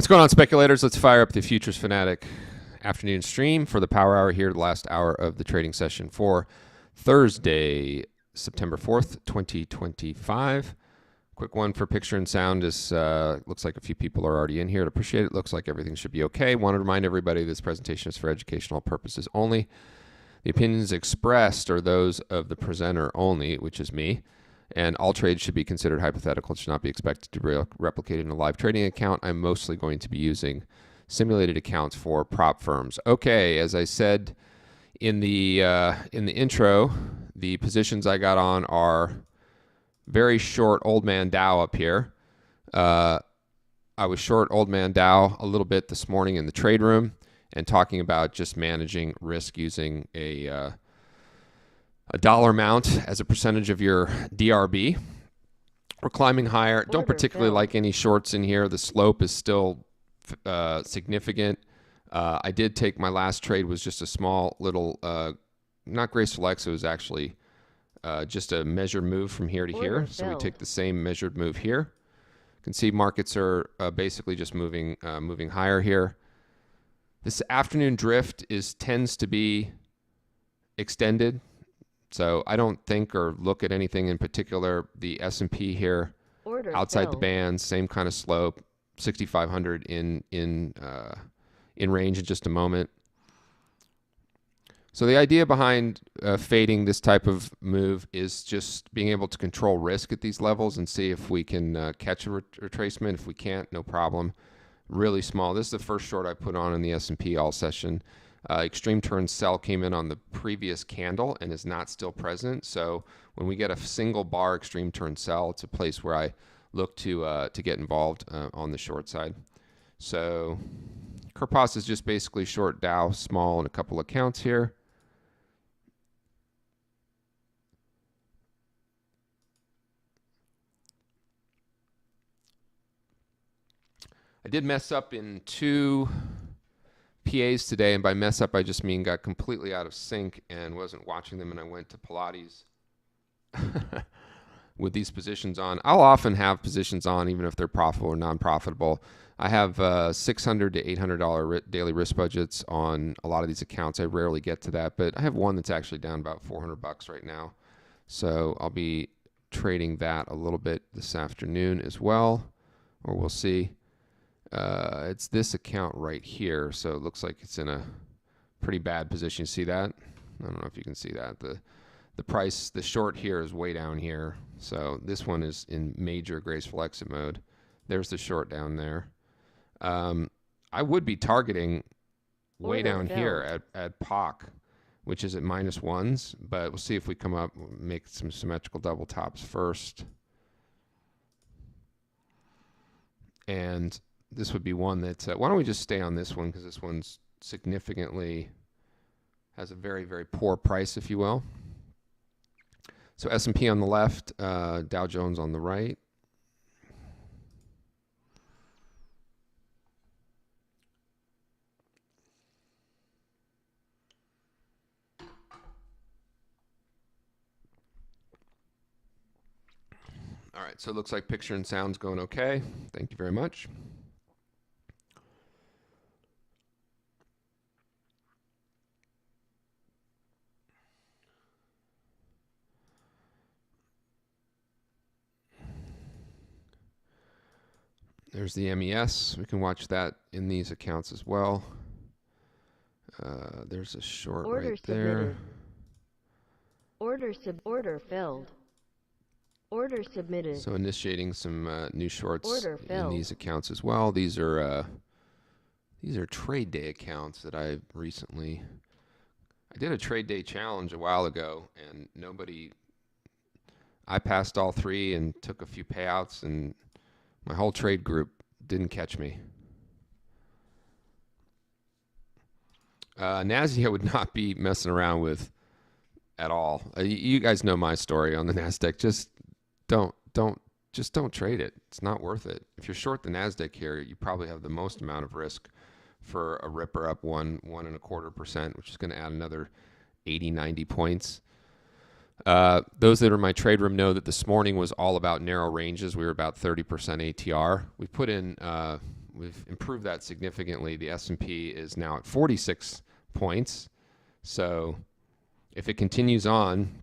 What's going on, speculators? Let's fire up the Futures Fanatic afternoon stream for the power hour here, the last hour of the trading session for Thursday, September 4th, 2025. Quick one for picture and sound. Is looks like a few people are already in here. I'd appreciate it. Looks like everything should be okay. Want to remind everybody this presentation is for educational purposes only. The opinions expressed are those of the presenter only, which is me. And all trades should be considered hypothetical. It should not be expected to be replicated in a live trading account. I'm mostly going to be using simulated accounts for prop firms. Okay, as I said in the intro, the positions I got on are very short old man Dow up here. I was short old man Dow a little bit this morning in the trade room and talking about just managing risk using a dollar amount as a percentage of your DRB. We're climbing higher. Don't particularly like any shorts in here. The slope is still significant. I did take my last trade was just a small little, not graceful X. It was actually just a measured move from here to here. So we take the same measured move here. You can see markets are basically just moving higher here. This afternoon drift tends to be extended. So I don't think or look at anything in particular. The S&P here, outside the bands, same kind of slope, 6,500 in range in just a moment. So the idea behind fading this type of move is just being able to control risk at these levels and see if we can catch a retracement. If we can't, no problem. Really small. This is the first short I put on in the S&P all session. Extreme turn sell came in on the previous candle and is not still present. So when we get a single bar extreme turn sell, it's a place where I look to get involved on the short side. So Kerpos is just basically short Dow, small in a couple accounts here. I did mess up in two PAs today, and by mess up I just mean got completely out of sync and wasn't watching them, and I went to Pilates with these positions on. I'll often have positions on even if they're profitable or non-profitable. I have $600 to $800 daily risk budgets on a lot of these accounts. I rarely get to that, but I have one that's actually down about $400 right now. So I'll be trading that a little bit this afternoon as well, or we'll see. It's this account right here, so it looks like it's in a pretty bad position. You see that? I don't know if you can see that. The price, the short here is way down here, so this one is in major graceful exit mode. There's the short down there. I would be targeting way down here at POC, which is at -1s, but we'll see if we come up, make some symmetrical double tops first. And this would be one that, why don't we just stay on this one, because this one's significantly, has a very, very poor price, if you will. So S&P on the left, Dow Jones on the right. All right, so it looks like picture and sound's going okay. Thank you very much. There's the MES. We can watch that in these accounts as well. There's a short right there. Order filled. Order submitted. So initiating some new shorts in these accounts as well. These are trade day accounts that I recently. I did a trade day challenge a while ago, and I passed all three and took a few payouts, and my whole trade group didn't catch me. NASDAQ I would not be messing around with at all. You guys know my story on the NASDAQ. Just don't trade it. It's not worth it. If you're short the NASDAQ here, you probably have the most amount of risk for a ripper up 1.25%, which is going to add another 80, 90 points. Those that are in my trade room know that this morning was all about narrow ranges. We were about 30% ATR. We put in we've improved that significantly. The S&P is now at 46 points. So if it continues on,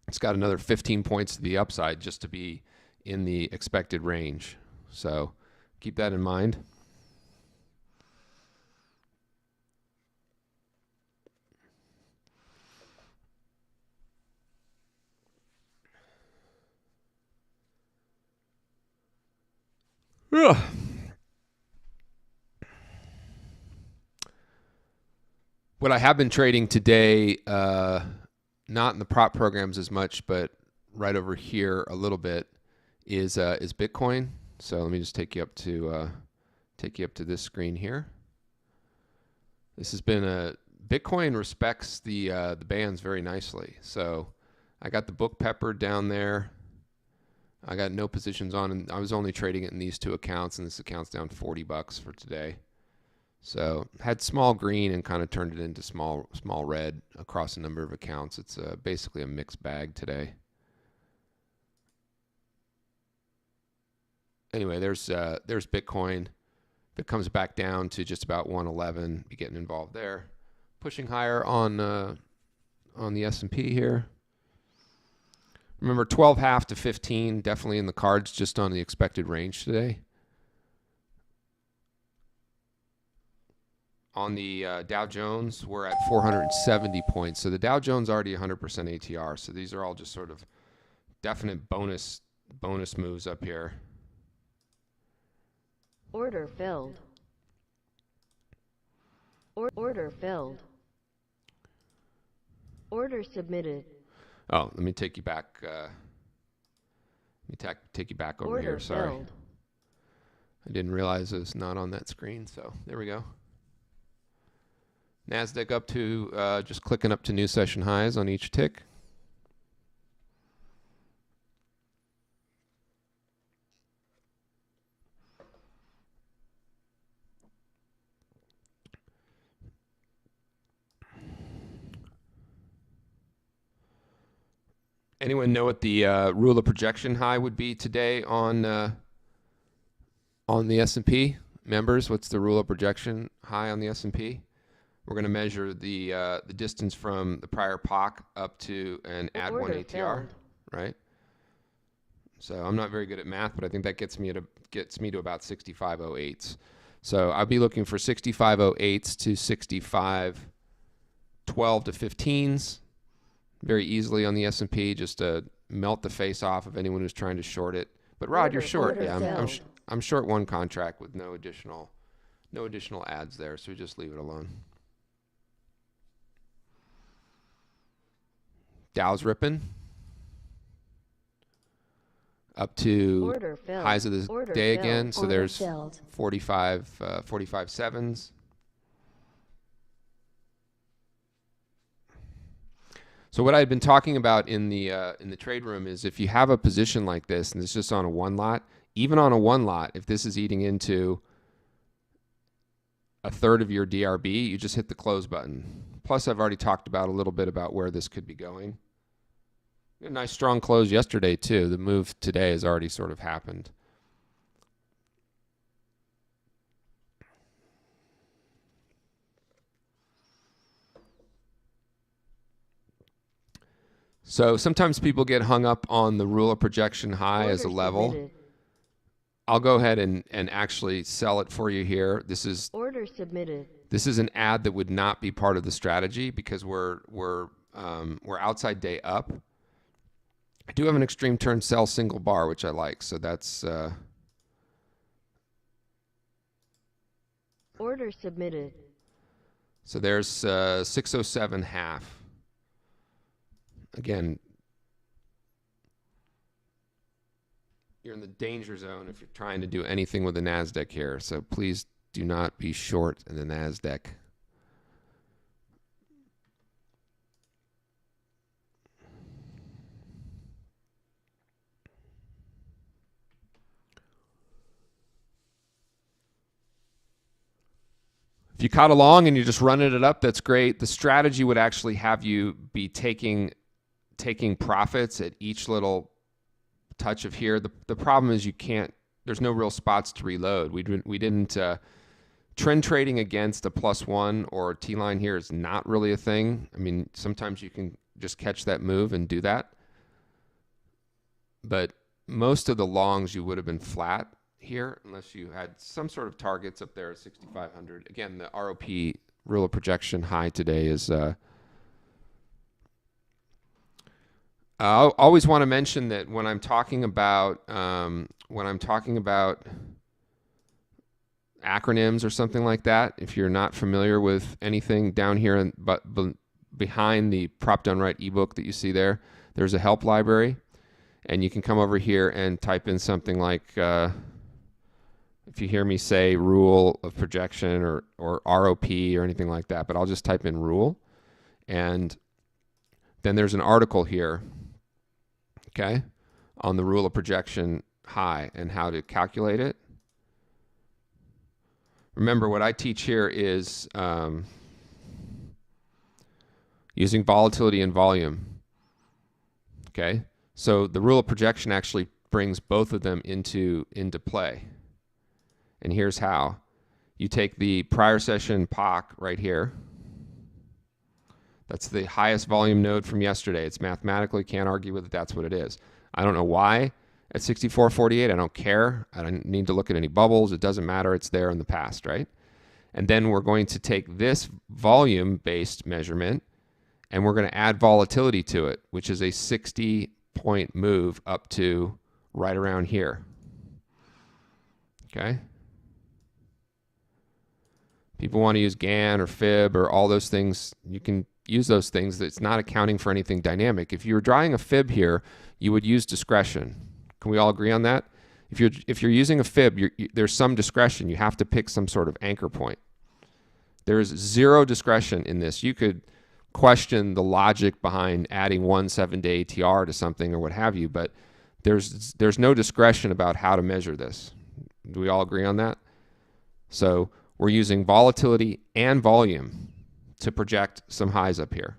it's got another 15 points to the upside just to be in the expected range. So keep that in mind. Ugh. What I have been trading today, not in the prop programs as much, but right over here a little bit, is Bitcoin. So let me just take you up to this screen here. This has been Bitcoin respects the bands very nicely. So I got the book peppered down there. I got no positions on, and I was only trading it in these two accounts, and this account's down $40 for today. So had small green and kind of turned it into small red across a number of accounts. It's basically a mixed bag today. Anyway, there's Bitcoin. If it comes back down to just about 111, be getting involved there. Pushing higher on the S&P here. Remember, 12.5 to 15, definitely in the cards, just on the expected range today. On the Dow Jones, we're at 470 points. So the Dow Jones already 100% ATR. So these are all just sort of definite bonus moves up here. Order filled. Order filled. Order submitted. Oh, let me take you back. Take you back over here. Sorry, filled. I didn't realize it was not on that screen. So there we go. NASDAQ up to just clicking up to new session highs on each tick. Anyone know what the rule of projection high would be today on the S&P? Members, what's the rule of projection high on the S&P? We're going to measure the distance from the prior POC up to an add one ATR, filled. right? So I'm not very good at math, but I think that gets me to about 6508s. So I'll be looking for 6508s to 6512 to 15s. Very easily on the S&P, just to melt the face off of anyone who's trying to short it. But Rod, you're short. Yeah, I'm short one contract with no additional ads there, so we just leave it alone. Dow's ripping up to highs of the day again. So there's 45 sevens. So what I had been talking about in the trade room is if you have a position like this, and it's just on a one lot, even on a one lot, if this is eating into a third of your DRB, you just hit the close button. Plus, I've already talked about a little bit about where this could be going. A nice strong close yesterday too. The move today has already sort of happened. So sometimes people get hung up on the rule of projection high as a level. Submitted. I'll go ahead and actually sell it for you here. This is Order submitted. This is an ad that would not be part of the strategy because we're outside day up. I do have an extreme turn sell single bar, which I like. So that's order submitted. So there's 607 half. Again, you're in the danger zone if you're trying to do anything with the NASDAQ here. So please do not be short in the NASDAQ. If you caught along and you're just running it up, that's great. The strategy would actually have you be taking profits at each little touch of here. The problem is you can't there's no real spots to reload. We didn't trend trading against a +1 or a T-line here is not really a thing. I mean, sometimes you can just catch that move and do that. But most of the longs you would have been flat here unless you had some sort of targets up there at 6,500. Again, the ROP, rule of projection high today is I always want to mention that when I'm talking about acronyms or something like that, if you're not familiar with anything down here behind the Prop Done Right ebook that you see there, there's a help library, and you can come over here and type in something like if you hear me say rule of projection or ROP or anything like that, but I'll just type in rule, and then there's an article here, okay, on the rule of projection high and how to calculate it. Remember, what I teach here is using volatility and volume, okay? So the rule of projection actually brings both of them into play. And here's how. You take the prior session POC right here. That's the highest volume node from yesterday. It's mathematically, can't argue with it. That's what it is. I don't know why at 64.48. I don't care. I don't need to look at any bubbles. It doesn't matter. It's there in the past, right? And then we're going to take this volume-based measurement and we're going to add volatility to it, which is a 60-point move up to right around here. Okay? People want to use GAN or FIB or all those things. You can use those things. It's not accounting for anything dynamic. If you were drawing a FIB here, you would use discretion. Can we all agree on that? If you're using a FIB, there's some discretion. You have to pick some sort of anchor point. There's zero discretion in this. You could question the logic behind adding 1 7-day ATR to something or what have you, but there's no discretion about how to measure this. Do we all agree on that? So we're using volatility and volume to project some highs up here.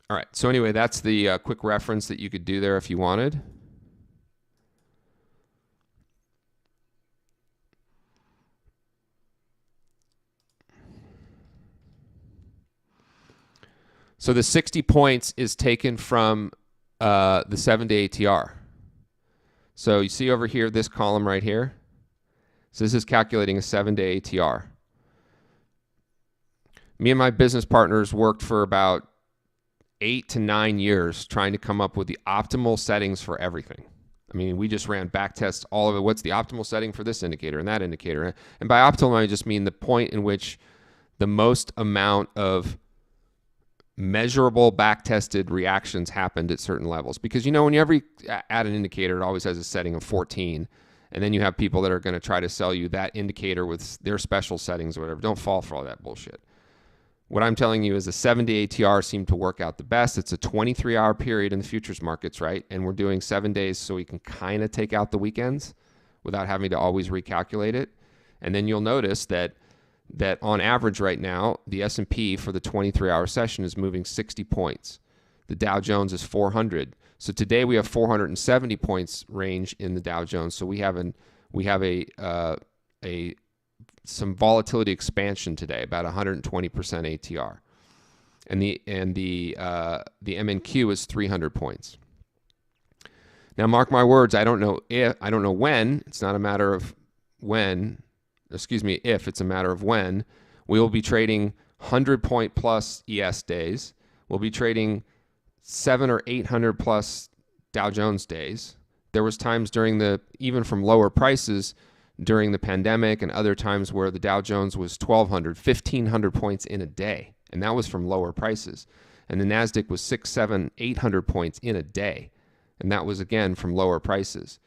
All right, so anyway, that's the quick reference that you could do there if you wanted. So the 60 points is taken from the 7-day ATR. So you see over here, this column right here. So this is calculating a 7-day ATR. Me and my business partners worked for about 8 to 9 years trying to come up with the optimal settings for everything. I mean, we just ran back tests, all of it. What's the optimal setting for this indicator and that indicator? And by optimal, I just mean the point in which the most amount of measurable back-tested reactions happened at certain levels. Because, you know, whenever you add an indicator, it always has a setting of 14. And then you have people that are going to try to sell you that indicator with their special settings or whatever. Don't fall for all that bullshit. What I'm telling you is the 7-day ATR seemed to work out the best. It's a 23-hour period in the futures markets, right? And we're doing 7 days so we can kind of take out the weekends without having to always recalculate it. And then you'll notice that on average right now, the S&P for the 23-hour session is moving 60 points. The Dow Jones is 400. So today we have 470 points range in the Dow Jones. So we have some volatility expansion today, about 120% ATR, and the MNQ is 300 points. Now, mark my words. I don't know when. It's not a matter of when. Excuse me, if it's a matter of when. We will be trading 100-point plus ES days. We'll be trading 700 or 800 plus Dow Jones days. There was times even from lower prices during the pandemic and other times where the Dow Jones was 1,200, 1,500 points in a day. And that was from lower prices. And the NASDAQ was 600, 700, 800 points in a day. And that was, again, from lower prices.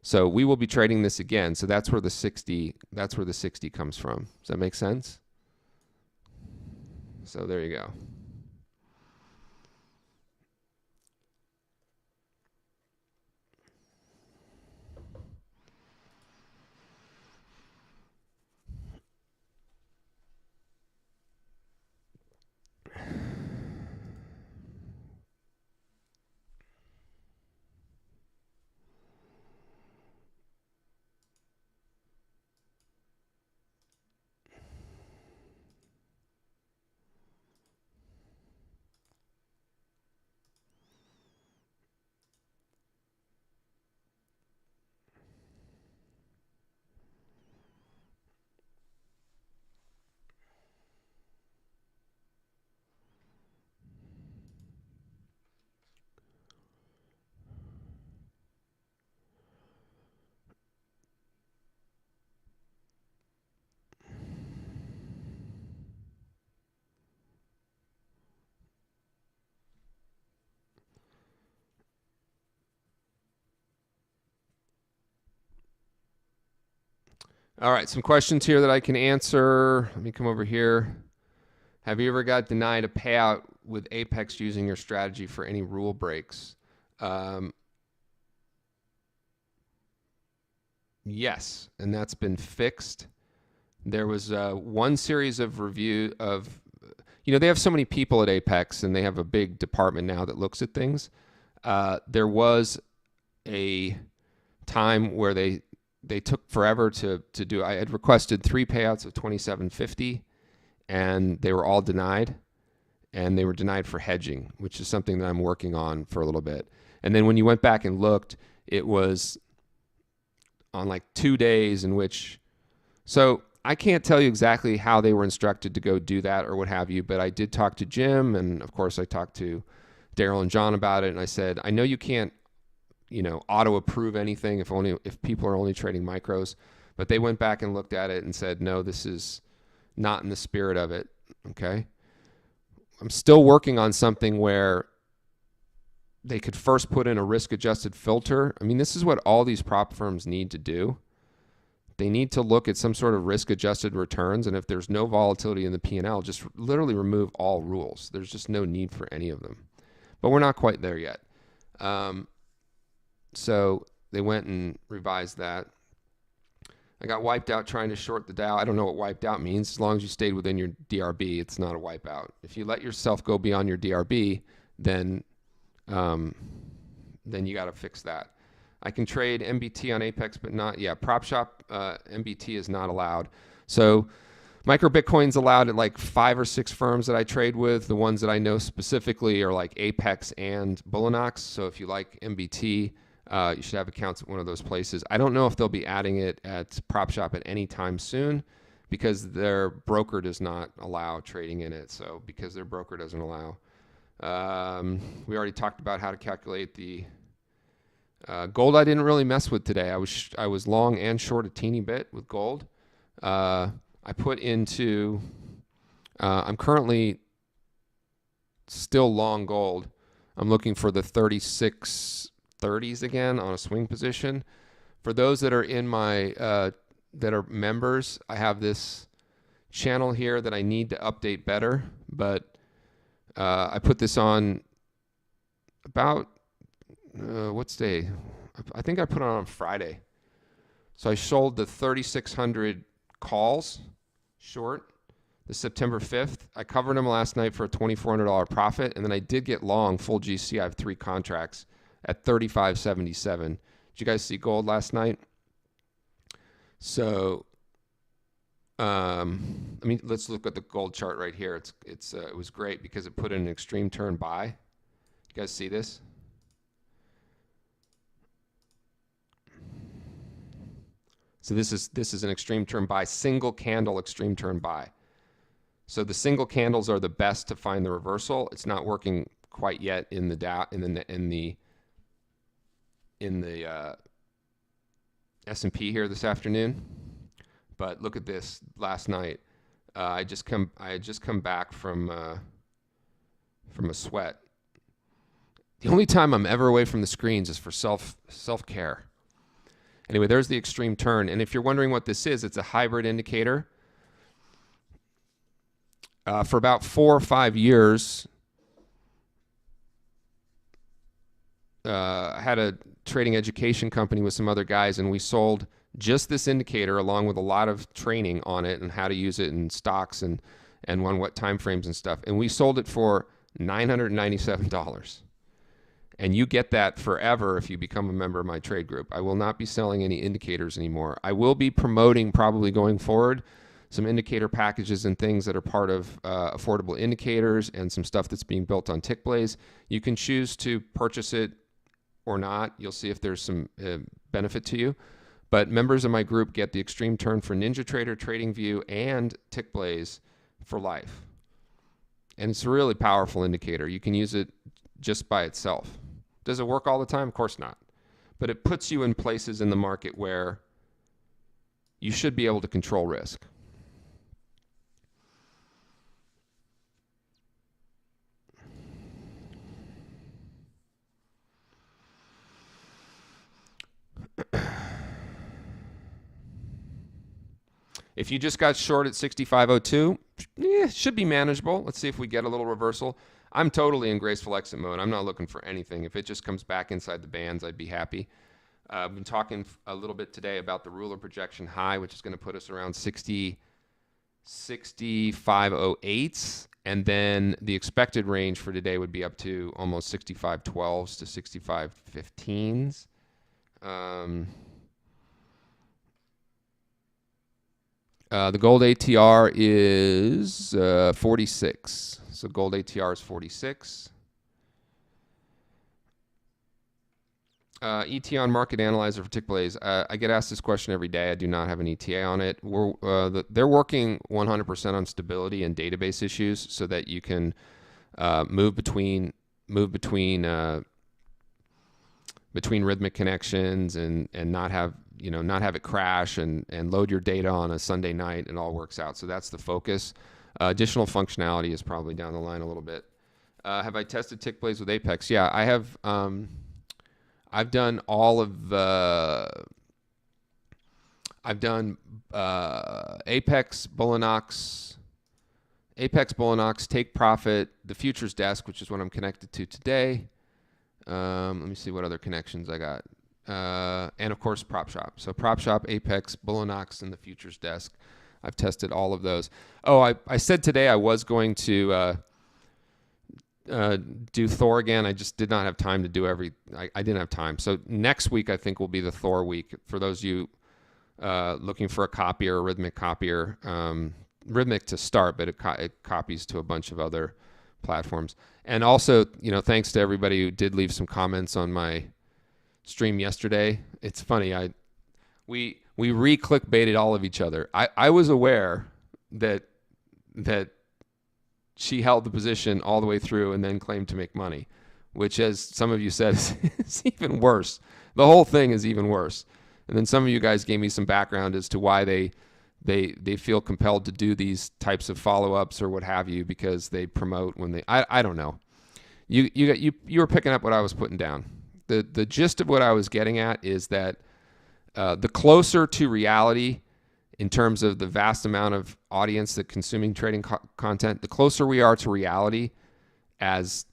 So we will be trading this again. So that's where the 60 comes from. Does that make sense? So there you go. All right, some questions here that I can answer. Let me come over here. Have you ever got denied a payout with Apex using your strategy for any rule breaks? Yes, and that's been fixed. There was one series of review of, they have so many people at Apex, and they have a big department now that looks at things. There was a time where they took forever to do. I had requested 3 payouts of $27.50, and they were all denied, and they were denied for hedging, which is something that I'm working on for a little bit. And then when you went back and looked, it was on like 2 days in which, so I can't tell you exactly how they were instructed to go do that or what have you, but I did talk to Jim, and of course I talked to Daryl and John about it, and I said, I know you can't, auto approve anything if people are only trading micros, but they went back and looked at it and said, no, this is not in the spirit of it. Okay. I'm still working on something where they could first put in a risk adjusted filter. I mean, this is what all these prop firms need to do. They need to look at some sort of risk adjusted returns. And if there's no volatility in the P&L, just literally remove all rules. There's just no need for any of them, but we're not quite there yet. So they went and revised that. I got wiped out trying to short the Dow. I don't know what wiped out means. As long as you stayed within your DRB, it's not a wipeout. If you let yourself go beyond your DRB, then you got to fix that. I can trade MBT on Apex, but not, prop shop MBT is not allowed. So micro Bitcoin's allowed at like 5 or 6 firms that I trade with. The ones that I know specifically are like Apex and Bullinox. So if you like MBT, you should have accounts at one of those places. I don't know if they'll be adding it at prop shop at any time soon because their broker does not allow trading in it. So because their broker doesn't allow. We already talked about how to calculate the gold. I didn't really mess with today. I was long and short a teeny bit with gold. I put into, I'm currently still long gold. I'm looking for the 3630s again on a swing position. For those that are in my, that are members, I have this channel here that I need to update better, but I put this on about, what's day? I think I put it on Friday. So I sold the 3,600 calls short, the September 5th. I covered them last night for a $2,400 profit, and then I did get long full GC. I have 3 contracts at 35.77. Did you guys see gold last night? So, let's look at the gold chart right here. It was great because it put in an extreme turn buy. You guys see this? So this is an extreme turn buy, single candle extreme turn buy. So the single candles are the best to find the reversal. It's not working quite yet in the Dow, in the S&P here this afternoon. But look at this last night. I had just come back from a sweat. The only time I'm ever away from the screens is for self-care. Anyway, there's the extreme turn. And if you're wondering what this is, it's a hybrid indicator. For about 4 or 5 years, I had a trading education company with some other guys, and we sold just this indicator along with a lot of training on it and how to use it in stocks and on what time frames and stuff. And we sold it for $997. And you get that forever if you become a member of my trade group. I will not be selling any indicators anymore. I will be promoting probably going forward some indicator packages and things that are part of affordable indicators and some stuff that's being built on TickBlaze. You can choose to purchase it or not. You'll see if there's some benefit to you. But members of my group get the extreme turn for NinjaTrader, TradingView, and TickBlaze for life. And it's a really powerful indicator. You can use it just by itself. Does it work all the time? Of course not. But it puts you in places in the market where you should be able to control risk. If you just got short at 65.02, should be manageable. Let's see if we get a little reversal. I'm totally in graceful exit mode. I'm not looking for anything. If it just comes back inside the bands, I'd be happy. I've been talking a little bit today about the ruler projection high, which is going to put us around 65.08. And then the expected range for today would be up to almost 65.12s to 65.15s. The gold ATR is 46. So gold ATR is 46. ETA on market analyzer for tick plays. I get asked this question every day. I do not have an ETA on it. They're working 100% on stability and database issues so that you can move between rhythmic connections and not have it crash and load your data on a Sunday night. It all works out. So that's the focus. Additional functionality is probably down the line a little bit. Have I tested tick plays with Apex? Yeah, I have. I've done all of the. I've done Apex, Bullinox, Take Profit, the futures desk, which is what I'm connected to today. Let me see what other connections I got. And of course, Prop Shop. So Prop Shop, Apex, Bullinox, and the futures desk. I've tested all of those. Oh, I said today I was going to do Thor again. I just did not have time to do I didn't have time. So next week I think will be the Thor week for those of you looking for a copier, a rhythmic copier. Rhythmic to start, but it copies to a bunch of other platforms. And also, thanks to everybody who did leave some comments on my stream yesterday. It's funny. We re-clickbaited all of each other. I was aware that she held the position all the way through and then claimed to make money, which, as some of you said, is even worse. The whole thing is even worse. And then some of you guys gave me some background as to why they feel compelled to do these types of follow-ups or what have you, because they promote when they. I don't know. You were picking up what I was putting down. The gist of what I was getting at is that the closer to reality, in terms of the vast amount of audience that consuming trading content, the closer we are to reality as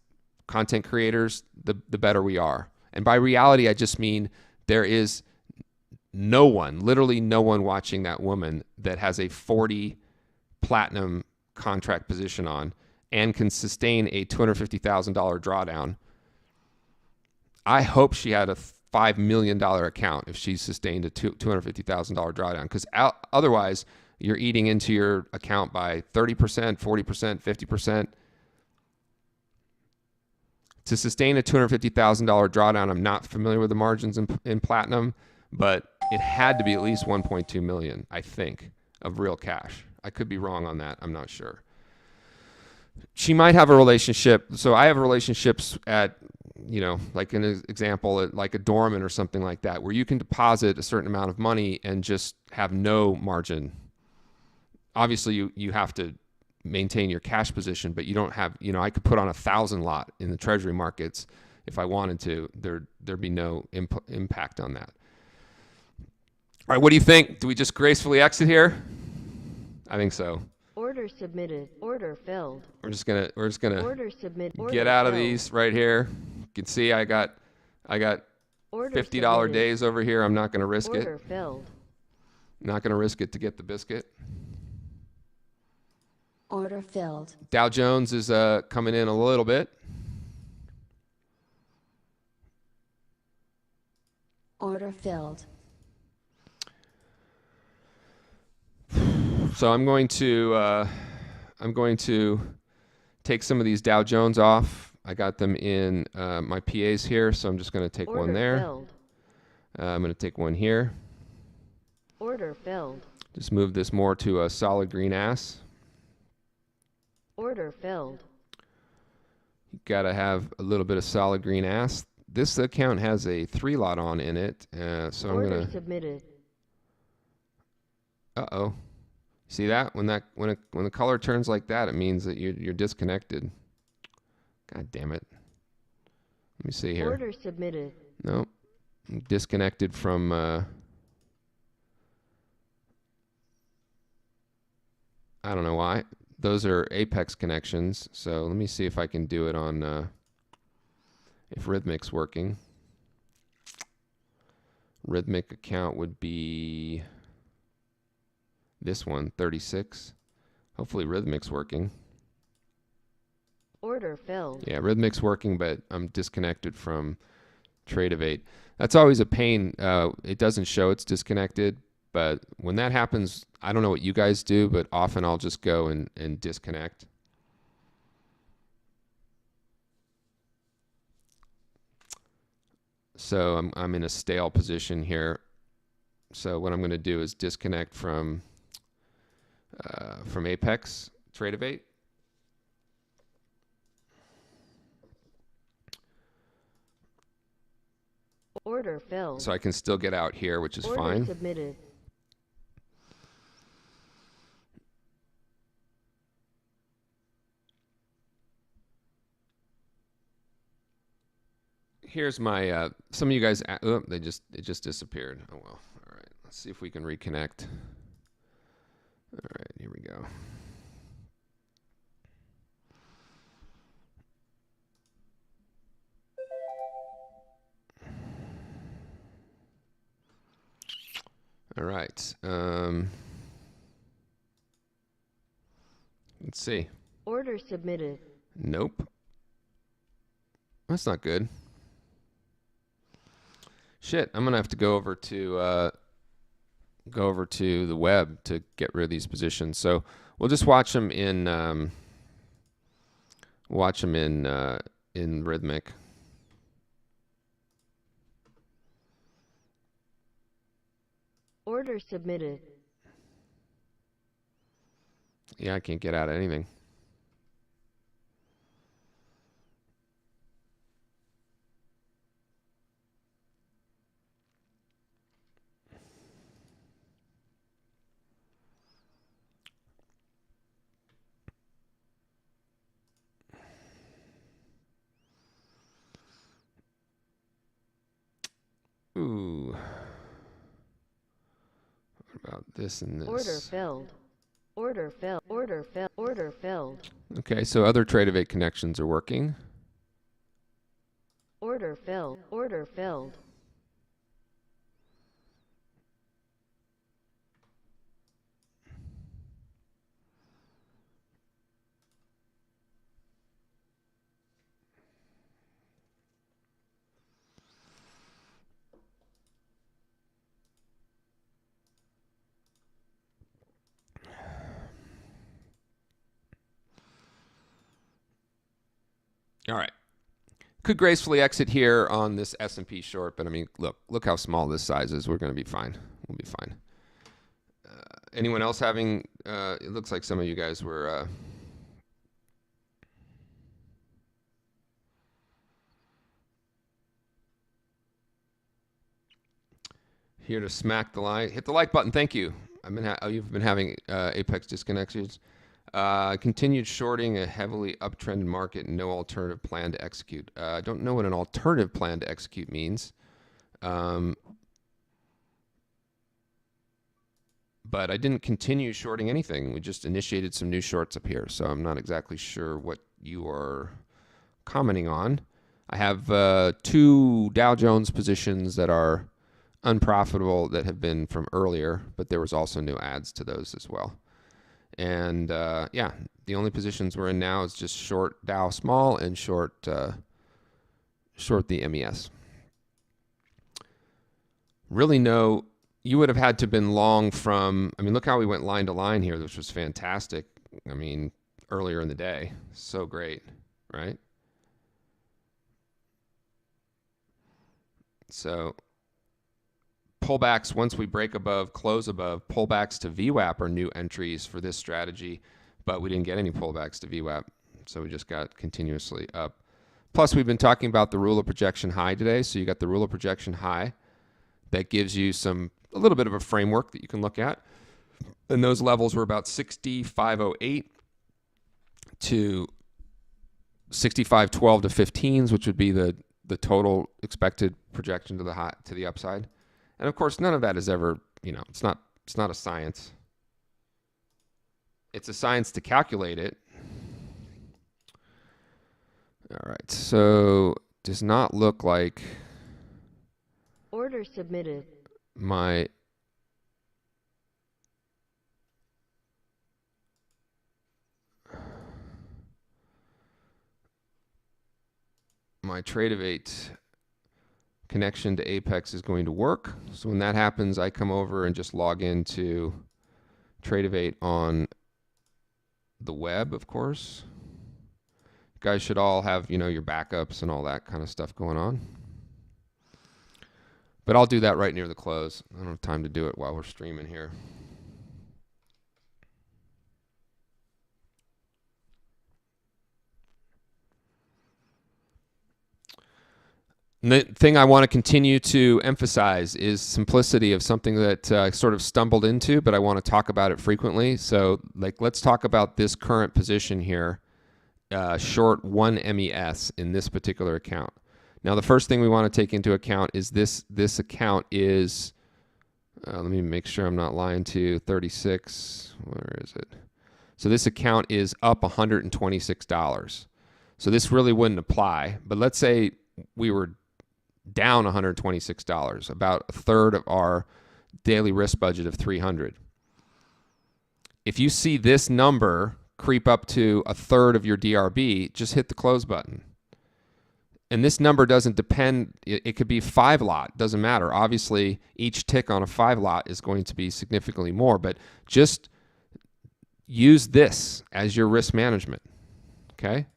content creators, the better we are. And by reality, I just mean there is no one, literally no one watching that woman that has a 40 platinum contract position on and can sustain a $250,000 drawdown. I hope she had a $5 million account if she sustained a $250,000 drawdown, because otherwise you're eating into your account by 30%, 40%, 50%. To sustain a $250,000 drawdown, I'm not familiar with the margins in platinum, but it had to be at least 1.2 million, I think, of real cash. I could be wrong on that. I'm not sure. She might have a relationship. So I have relationships at, like an example, at like a Dorman or something like that, where you can deposit a certain amount of money and just have no margin. Obviously, you have to maintain your cash position, but you don't have, I could put on 1,000 lot in the treasury markets if I wanted to. There'd be no impact on that. All right, what do you think? Do we just gracefully exit here? I think so. Order submitted. Order filled. We're just gonna Order submit. get out of these right here. You can see I got $50 days over here. I'm not gonna risk it. Order filled. Not gonna risk it to get the biscuit. Order filled. Dow Jones is coming in a little bit. Order filled. So I'm going to take some of these Dow Jones off. I got them in my PAs here, so I'm just going to take one there. Filled. I'm going to take one here. Order filled. Just move this more to a solid green ass. Order filled. You got to have a little bit of solid green ass. This account has a 3 lot on in it, so I'm going to submitted. Uh-oh. See that? When the color turns like that, it means that you're disconnected. God damn it. Let me see here. Order submitted. Nope. I'm disconnected from I don't know why. Those are apex connections. So let me see if I can do it on, if Rhythmic's working. Rhythmic account would be this one, 36. Hopefully Rhythmic's working. Order filled. Yeah, Rhythmic's working, but I'm disconnected from Trade-Evade. That's always a pain. It doesn't show it's disconnected, but when that happens, I don't know what you guys do, but often I'll just go and disconnect. So I'm in a stale position here. So what I'm going to do is disconnect from Apex Trade-Evade. Order filled. So I can still get out here, which is Order fine. submitted. Here's my some of you guys. Oh, it just disappeared. Oh well. All right. Let's see if we can reconnect. All right. Here we go. All right. Let's see. Order submitted. Nope. That's not good. Shit, I'm gonna have to go over to the web to get rid of these positions. So we'll just watch them in Rhythmic. Order submitted. Yeah, I can't get out of anything. Ooh. What about this and this? Order filled. Order filled. Order filled. Order filled. Okay, so other Trade-Evade connections are working. Order filled. Order filled. All right. Could gracefully exit here on this S&P short, but I mean, look how small this size is. We're going to be fine. We'll be fine. Anyone else having? It looks like some of you guys were. Here to smack the like. Hit the like button. Thank you. You've been having Apex disconnections. Continued shorting a heavily uptrend market and no alternative plan to execute. I don't know what an alternative plan to execute means. But I didn't continue shorting anything. We just initiated some new shorts up here. So I'm not exactly sure what you are commenting on. I have 2 Dow Jones positions that are unprofitable that have been from earlier, but there was also new adds to those as well. And yeah, the only positions we're in now is just short Dow small and short the MES. Really no, you would have had to have been long from, I mean, look how we went line to line here, which was fantastic. I mean, earlier in the day, so great, right? So pullbacks, once we break above, close above, pullbacks to VWAP are new entries for this strategy, but we didn't get any pullbacks to VWAP, so we just got continuously up. Plus, we've been talking about the rule of projection high today, so you got the rule of projection high that gives you a little bit of a framework that you can look at, and those levels were about 6508 to 6512 to 15s, which would be the total expected projection to the upside. And of course, none of that is ever, it's not a science. It's a science to calculate it. All right, so does not look like Order submitted. my Trade of 8 connection to Apex is going to work. So when that happens, I come over and just log into Trade of 8 on the web, of course. You guys should all have, your backups and all that kind of stuff going on. But I'll do that right near the close. I don't have time to do it while we're streaming here. And the thing I want to continue to emphasize is simplicity of something that I sort of stumbled into, but I want to talk about it frequently. So, let's talk about this current position here, short 1 MES in this particular account. Now, the first thing we want to take into account is this account is, let me make sure I'm not lying to you, 36, where is it? So this account is up $126. So this really wouldn't apply, but let's say we were down $126, about a third of our daily risk budget of $300. If you see this number creep up to a third of your DRB, just hit the close button. And this number doesn't depend, it could be 5 lot, doesn't matter. Obviously, each tick on a 5 lot is going to be significantly more, but just use this as your risk management, okay?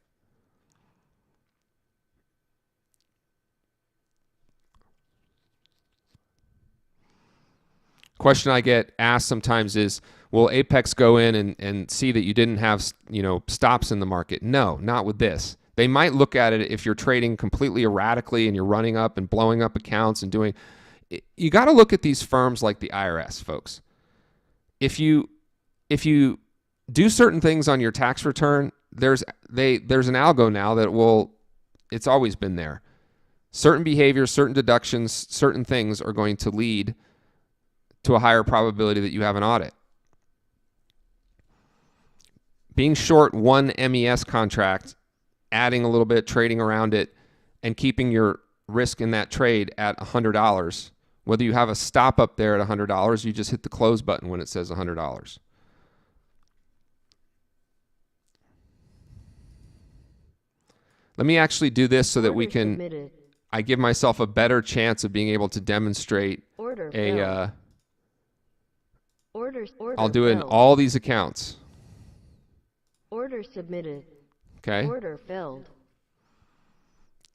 Question I get asked sometimes is, will Apex go in and see that you didn't have, stops in the market? No, not with this. They might look at it if you're trading completely erratically and you're running up and blowing up accounts and doing. You got to look at these firms like the IRS, folks. If you do certain things on your tax return, there's an algo now that will. It's always been there. Certain behaviors, certain deductions, certain things are going to lead to a higher probability that you have an audit. Being short 1 MES contract, adding a little bit, trading around it, and keeping your risk in that trade at $100, whether you have a stop up there at $100, you just hit the close button when it says $100. Let me actually do this so that we can, Submitted. I give myself a better chance of being able to demonstrate Order a, filled. Order I'll do it in filled. all these accounts. Order submitted. Okay. Order filled.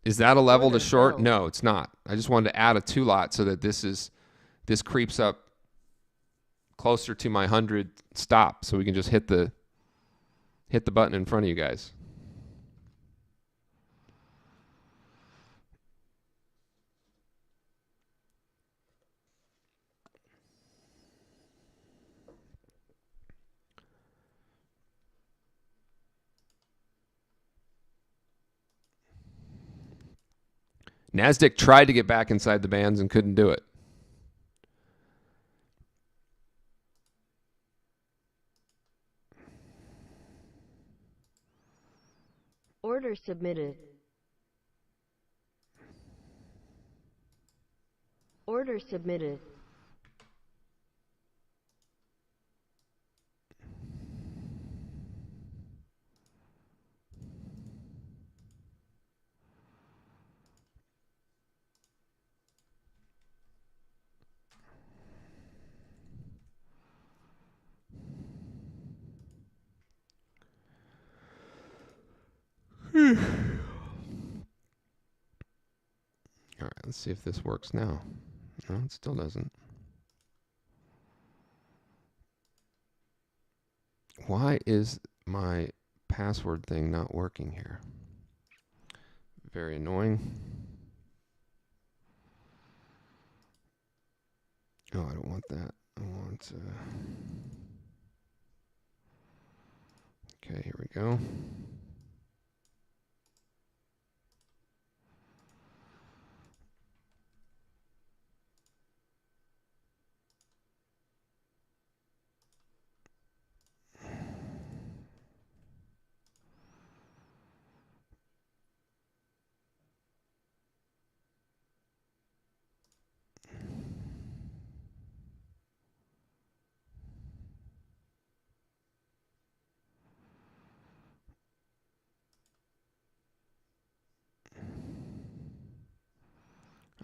Is that a level Order to short? filled. No, it's not. I just wanted to add a 2 lot so that this creeps up closer to my 100 stop, so we can just hit the button in front of you guys. NASDAQ tried to get back inside the bands and couldn't do it. Order submitted. Order submitted. All right, let's see if this works now. No, it still doesn't. Why is my password thing not working here? Very annoying. Oh, I don't want that. I want... Okay, here we go.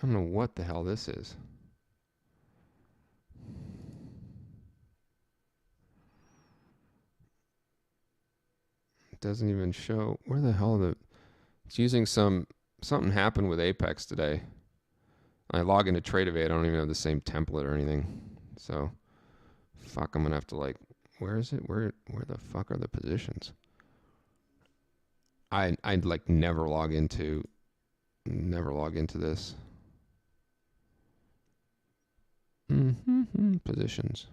I don't know what the hell this is. It doesn't even show. Where the hell the... It's using something happened with Apex today. I log into Tradeovate. I don't even have the same template or anything. So, fuck, I'm going to have to like... Where is it? Where the fuck are the positions? I'd like never log into this. Positions.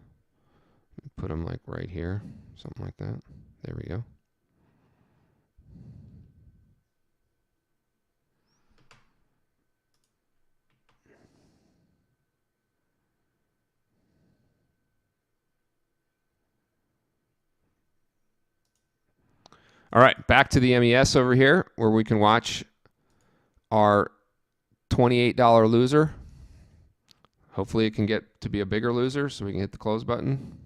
Put them like right here, something like that. There we go. All right, back to the MES over here where we can watch our $28 loser. Hopefully it can get to be a bigger loser so we can hit the close button.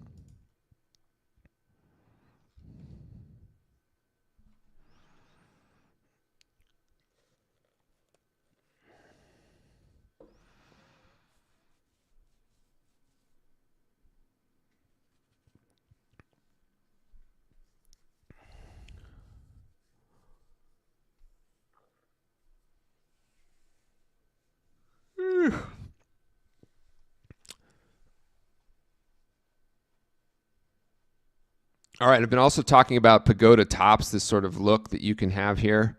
All right, I've been also talking about pagoda tops, this sort of look that you can have here.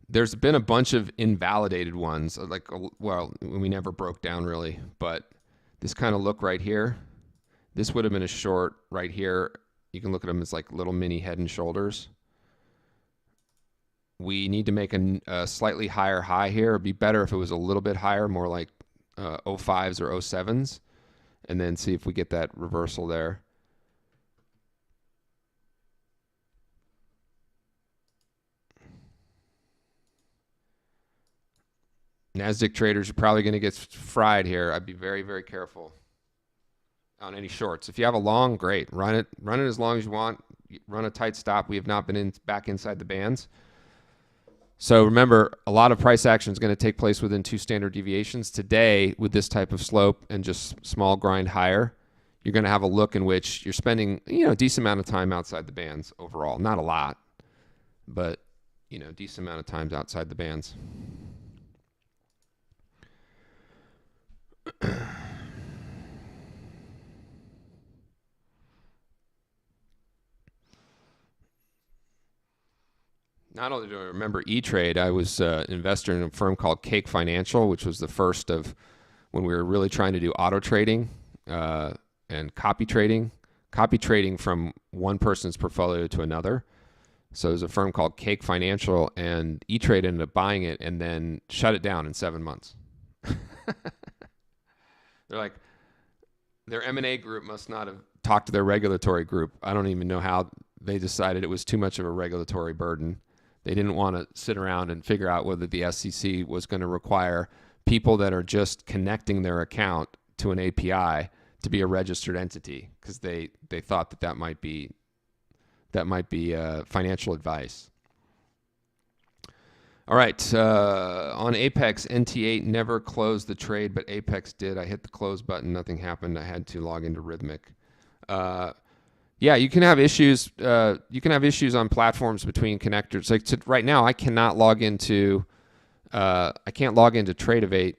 There's been a bunch of invalidated ones, like, well, we never broke down really, but this kind of look right here, this would have been a short right here. You can look at them as like little mini head and shoulders. We need to make a slightly higher high here. It'd be better if it was a little bit higher, more like 05s or 07s, and then see if we get that reversal there. NASDAQ traders are probably going to get fried here. I'd be very, very careful on any shorts. If you have a long, great. Run it as long as you want. Run a tight stop. We have not been back inside the bands. So remember, a lot of price action is going to take place within 2 standard deviations. Today, with this type of slope and just small grind higher, you're going to have a look in which you're spending, a decent amount of time outside the bands overall. Not a lot, but, decent amount of times outside the bands. Not only do I remember E-Trade, I was an investor in a firm called Cake Financial, which was the first of when we were really trying to do auto trading and copy trading from one person's portfolio to another. So there's a firm called Cake Financial, and E-Trade ended up buying it and then shut it down in 7 months. They're like, their M&A group must not have talked to their regulatory group. I don't even know how they decided it was too much of a regulatory burden. They didn't want to sit around and figure out whether the SEC was going to require people that are just connecting their account to an API to be a registered entity, because they thought that might be financial advice. All right, on Apex, NT8 never closed the trade, but Apex did. I hit the close button, nothing happened. I had to log into Rhythmic. Yeah, you can have issues. You can have issues on platforms between connectors. Like right now, I cannot log into. I can't log into Tradeovate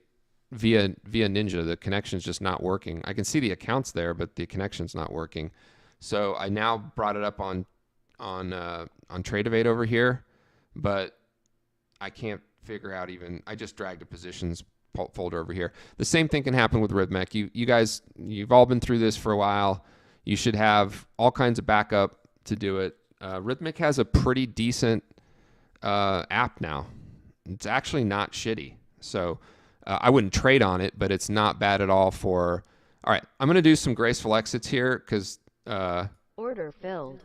via Ninja. The connection's just not working. I can see the accounts there, but the connection's not working. So I now brought it up on Tradeovate over here, but I can't figure out even. I just dragged a positions folder over here. The same thing can happen with Rhythmic. You guys, you've all been through this for a while. You should have all kinds of backup to do it. Rhythmic has a pretty decent app now. It's actually not shitty. So I wouldn't trade on it, but it's not bad at all for... All right, I'm going to do some graceful exits here because... Order filled.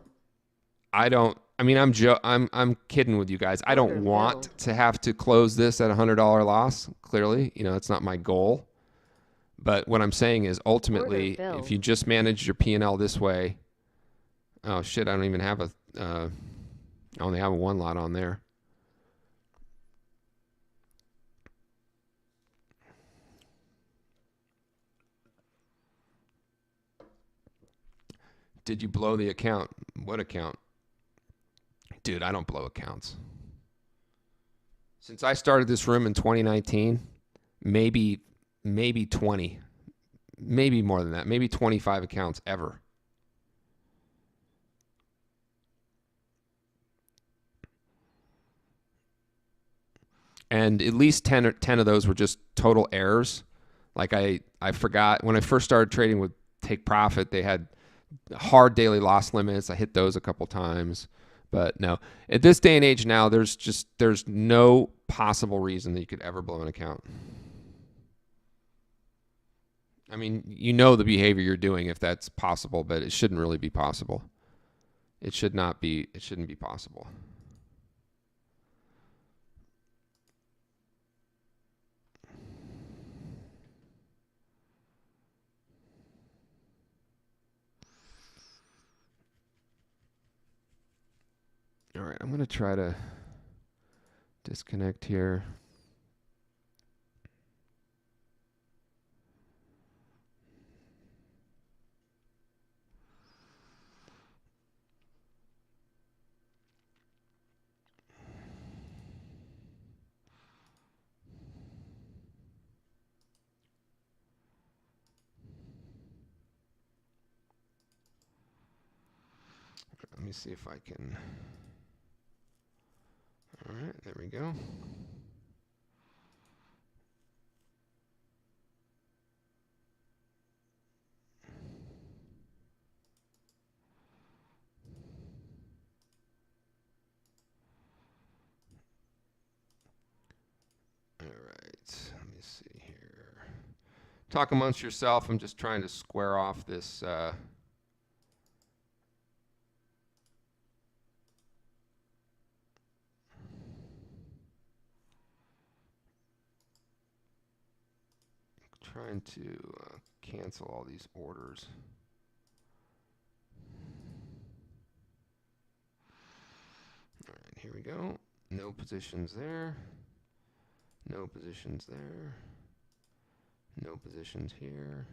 I'm kidding with you guys. I don't want to have to close this at $100 loss, clearly. It's not my goal. But what I'm saying is ultimately, if you just manage your P&L this way, oh shit, I don't even have I only have a 1 lot on there. Did you blow the account? What account? Dude, I don't blow accounts. Since I started this room in 2019, maybe 20, maybe more than that, maybe 25 accounts ever. And at least 10 of those were just total errors. Like I forgot when I first started trading with Take Profit, they had hard daily loss limits. I hit those a couple times. But no, at this day and age now, there's no possible reason that you could ever blow an account. I mean, you know the behavior you're doing if that's possible, but it shouldn't really be possible. It shouldn't be possible. All right, I'm going to try to disconnect here. Let me see if I can. All right, there we go. All right, let me see here. Talk amongst yourself. I'm just trying to square off this. Trying to cancel all these orders. All right, here we go. No positions there. No positions there. No positions here.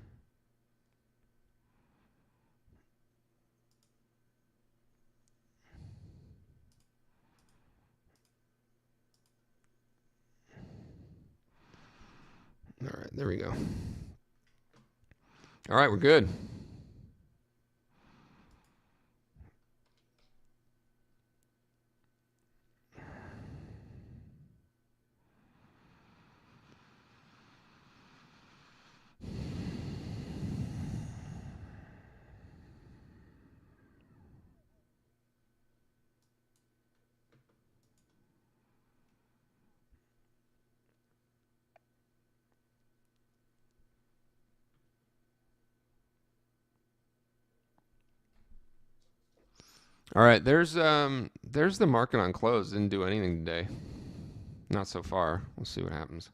All right, there we go. All right, we're good. All right, there's the market on close. Didn't do anything today. Not so far. We'll see what happens.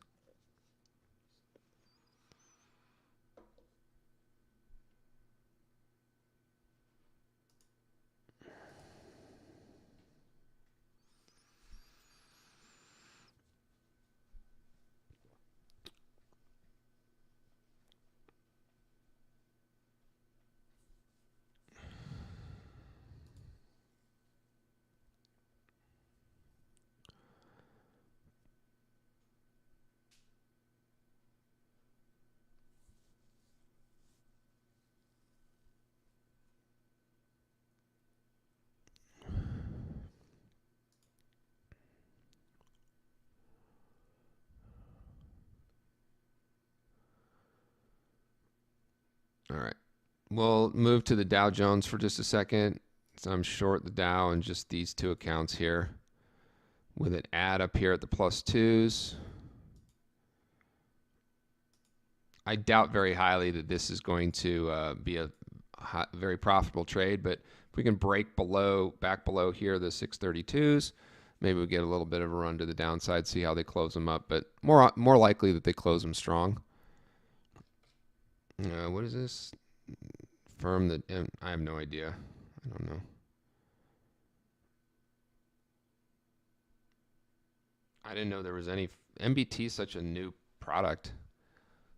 All right. We'll move to the Dow Jones for just a second. So I'm short the Dow and just these two accounts here with an add up here at the plus twos. I doubt very highly that this is going to be a very profitable trade, but if we can break back below here, the 632s, maybe we get a little bit of a run to the downside, see how they close them up, but more likely that they close them strong. What is this? Firm that I have no idea. I don't know. I didn't know there was any. MBT is such a new product.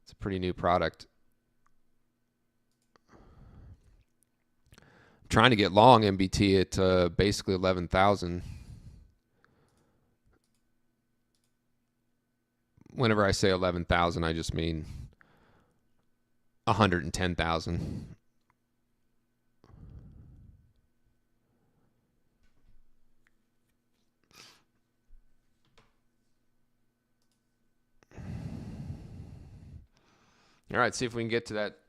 It's a pretty new product. trying to get long MBT at basically 11,000. Whenever I say 11,000, I just mean 110,000. All right, see if we can get to that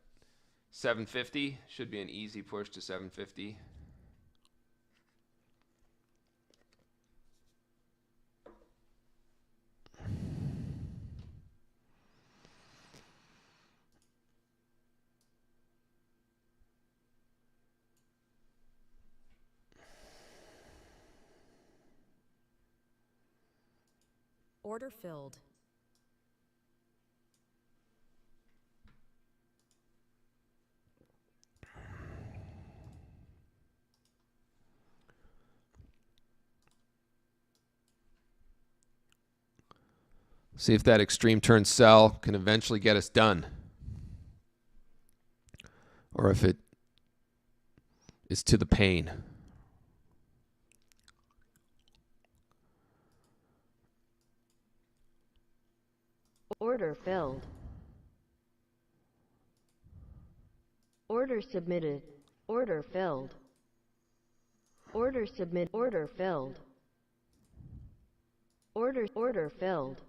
750. Should be an easy push to 750. Order filled. See if that extreme turn sell can eventually get us done. Or if it is to the pain. Order filled. Order submitted. Order filled. Order submit. Order filled. Order filled.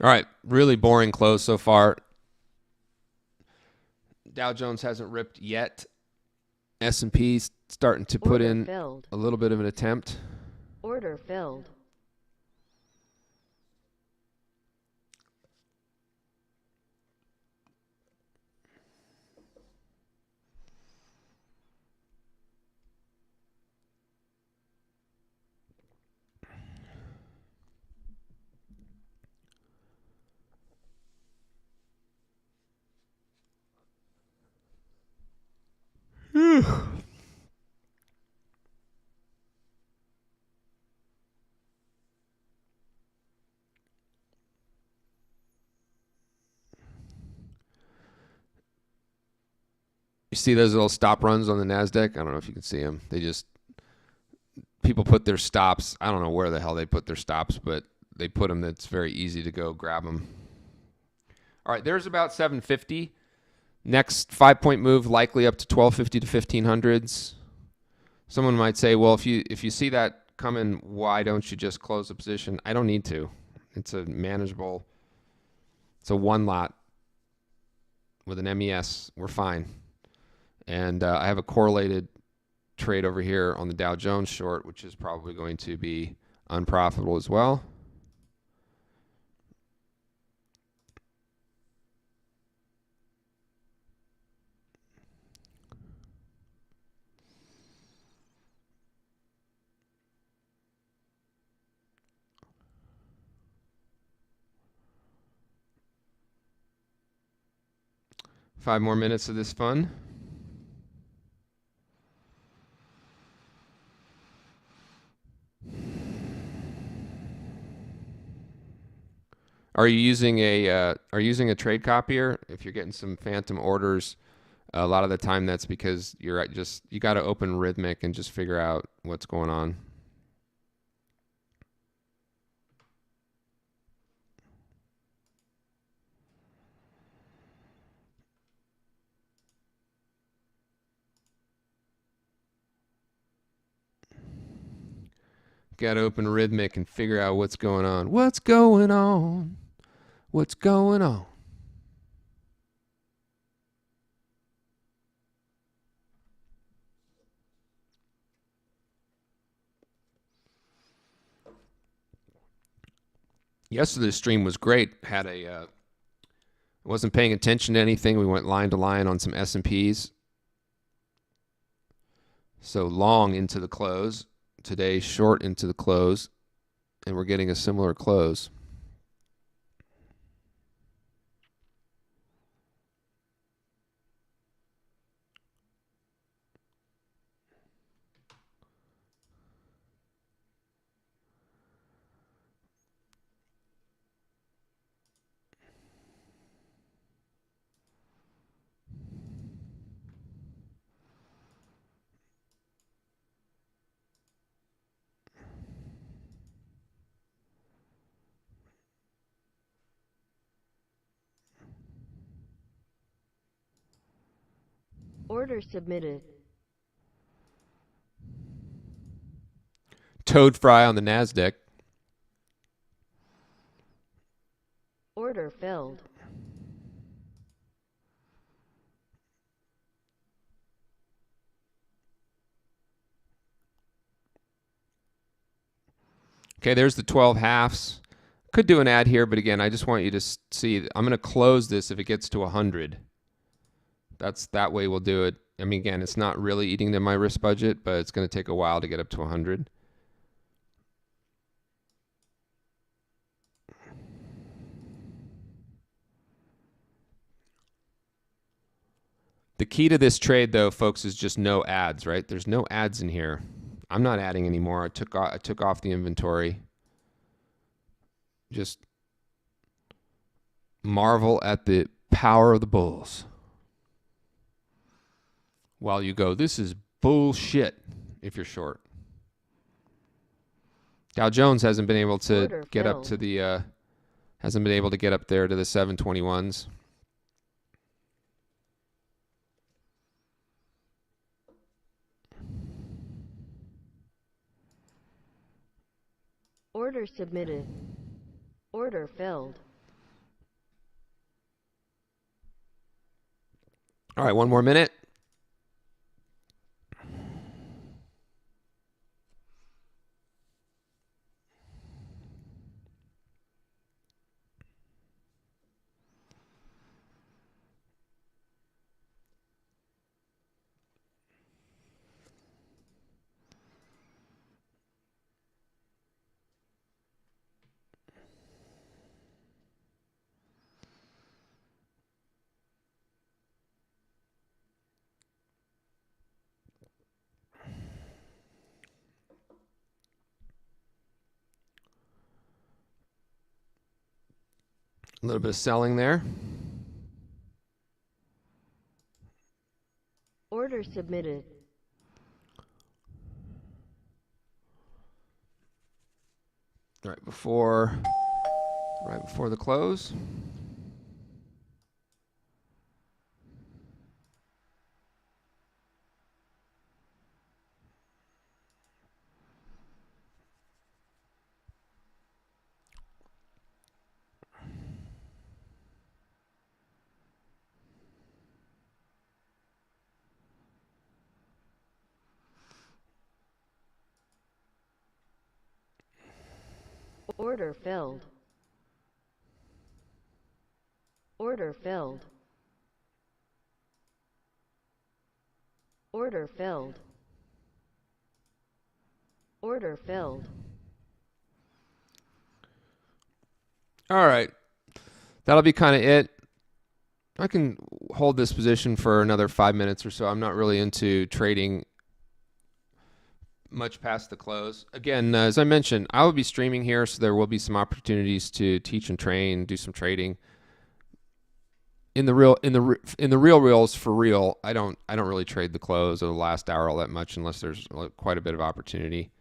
All right, really boring close so far. Dow Jones hasn't ripped yet. S&P's starting to put in filled. a little bit of an attempt. Order filled. You see those little stop runs on the NASDAQ? I don't know if you can see them. People put their stops. I don't know where the hell they put their stops, but they put them that's very easy to go grab them. All right, there's about 750. Next 5-point move likely up to 1250 to 1500s. Someone might say, well, if you see that coming, why don't you just close the position? I don't need to. It's a manageable. It's a one lot with an MES. We're fine. And I have a correlated trade over here on the Dow Jones short, which is probably going to be unprofitable as well. Five more minutes of this fun. Are you using a trade copier? If you're getting some phantom orders, a lot of the time that's because you got to open Rhythmic and just figure out what's going on. Got to open Rhythmic and figure out what's going on. What's going on? What's going on? Yesterday's stream was great. Wasn't paying attention to anything. We went line to line on some S&Ps. So long into the close. Today short into the close. And we're getting a similar close. Order submitted. Toad fry on the NASDAQ. Order filled. Okay, there's the 12 halves. Could do an ad here, but again, I just want you to see. I'm going to close this if it gets to 100. That way we'll do it. I mean, again, it's not really eating into my risk budget, but it's going to take a while to get up to 100. The key to this trade, though, folks, is just no ads, right? There's no ads in here. I'm not adding anymore. I took off the inventory. Just marvel at the power of the bulls. While you go, this is bullshit if you're short. Dow Jones hasn't been able to get up to the hasn't been able to get up there to the 721s. Order submitted. Order filled. All right, one more minute. A little bit of selling there. Order submitted. Right before the close. Order filled. Order filled. Order filled. Order filled. All right. That'll be kind of it. I can hold this position for another 5 minutes or so. I'm not really into trading much past the close. Again, as I mentioned, I will be streaming here, so there will be some opportunities to teach and train, do some trading. In the reals for real, I don't really trade the close or the last hour all that much unless there's quite a bit of opportunity.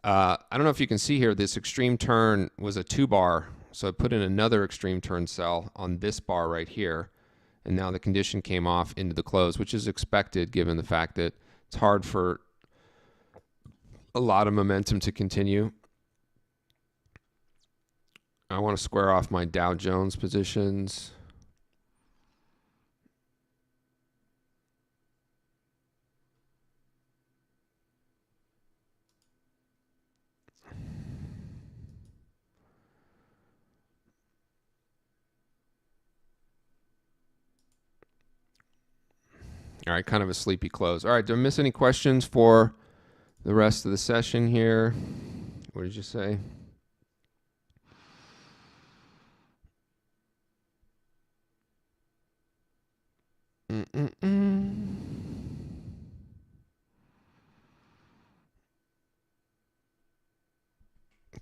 I don't know if you can see here, this extreme turn was a 2-bar, so I put in another extreme turn sell on this bar right here, and now the condition came off into the close, which is expected given the fact that it's hard for a lot of momentum to continue. I want to square off my Dow Jones positions. All right, kind of a sleepy close. All right, did I miss any questions for the rest of the session here? What did you say?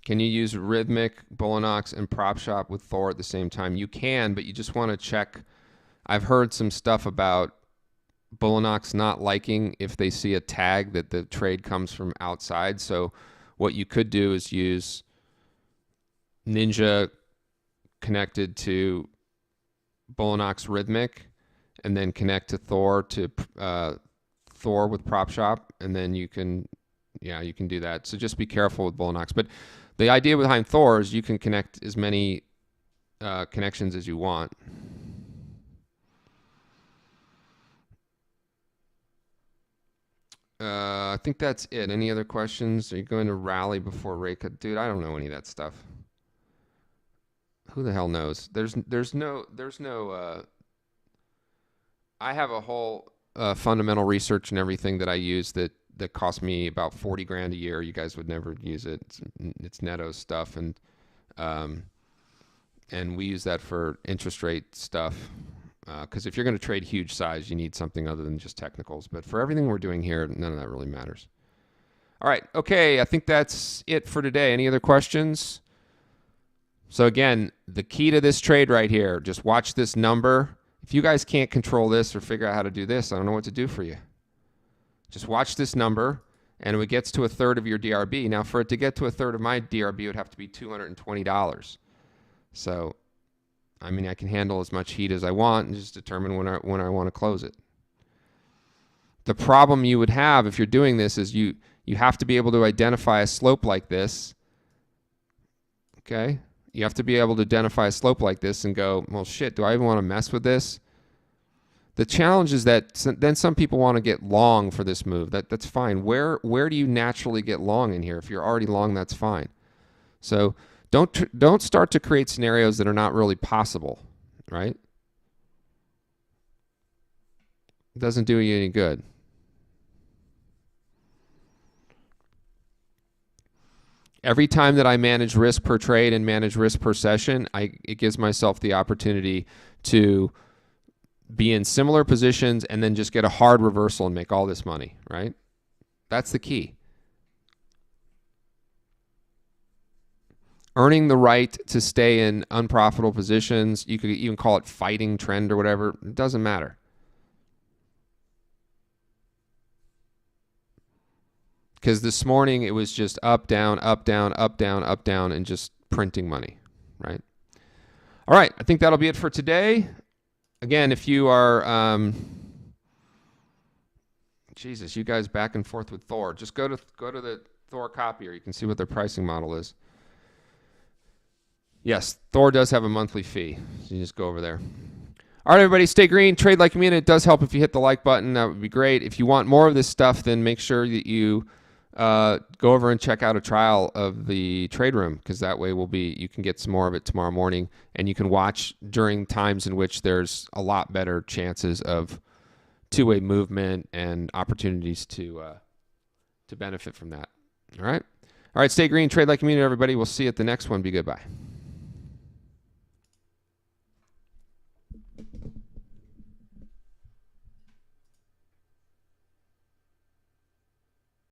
Can you use Rhythmic, Bullinox, and Prop Shop with Thor at the same time? You can, but you just want to check. I've heard some stuff about Bullinox not liking if they see a tag that the trade comes from outside. So what you could do is use Ninja connected to Bullinox Rhythmic and then connect to Thor Thor with prop shop, and then you can do that. So just be careful with bull knocks. But the idea behind Thor is you can connect as many connections as you want. I think that's it. Any other questions? Are you going to rally before rate cut? Dude, I don't know any of that stuff. Who the hell knows? There's no I have a whole fundamental research and everything that I use that cost me about 40 grand a year. You guys would never use it. It's Netto's stuff, and we use that for interest rate stuff. Because if you're going to trade huge size, you need something other than just technicals. But for everything we're doing here, none of that really matters. All right. Okay. I think that's it for today. Any other questions? So again, the key to this trade right here, just watch this number. If you guys can't control this or figure out how to do this, I don't know what to do for you. Just watch this number, and if it gets to a third of your DRB. Now, for it to get to a third of my DRB, it would have to be $220. So, I mean, I can handle as much heat as I want and just determine when I want to close it. The problem you would have if you're doing this is you have to be able to identify a slope like this. Okay? You have to be able to identify a slope like this and go, well, shit, do I even want to mess with this? The challenge is that then some people want to get long for this move. That's fine. Where do you naturally get long in here? If you're already long, that's fine. So don't start to create scenarios that are not really possible, right? It doesn't do you any good. Every time that I manage risk per trade and manage risk per session, it gives myself the opportunity to be in similar positions and then just get a hard reversal and make all this money, right? That's the key. Earning the right to stay in unprofitable positions. You could even call it fighting trend or whatever. It doesn't matter. Because this morning it was just up, down, up, down, up, down, up, down, and just printing money, right? All right, I think that'll be it for today. Again, if you are, Jesus, you guys back and forth with Thor. Just go to the Thor copier. You can see what their pricing model is. Yes, Thor does have a monthly fee, so you just go over there. All right, everybody, stay green, trade like me, and it does help if you hit the like button. That would be great. If you want more of this stuff, then make sure that you go over and check out a trial of the trade room, because that way you can get some more of it tomorrow morning, and you can watch during times in which there's a lot better chances of two-way movement and opportunities to benefit from that. All right, stay green, trade like a community, everybody. We'll see you at the next one. Be good, bye.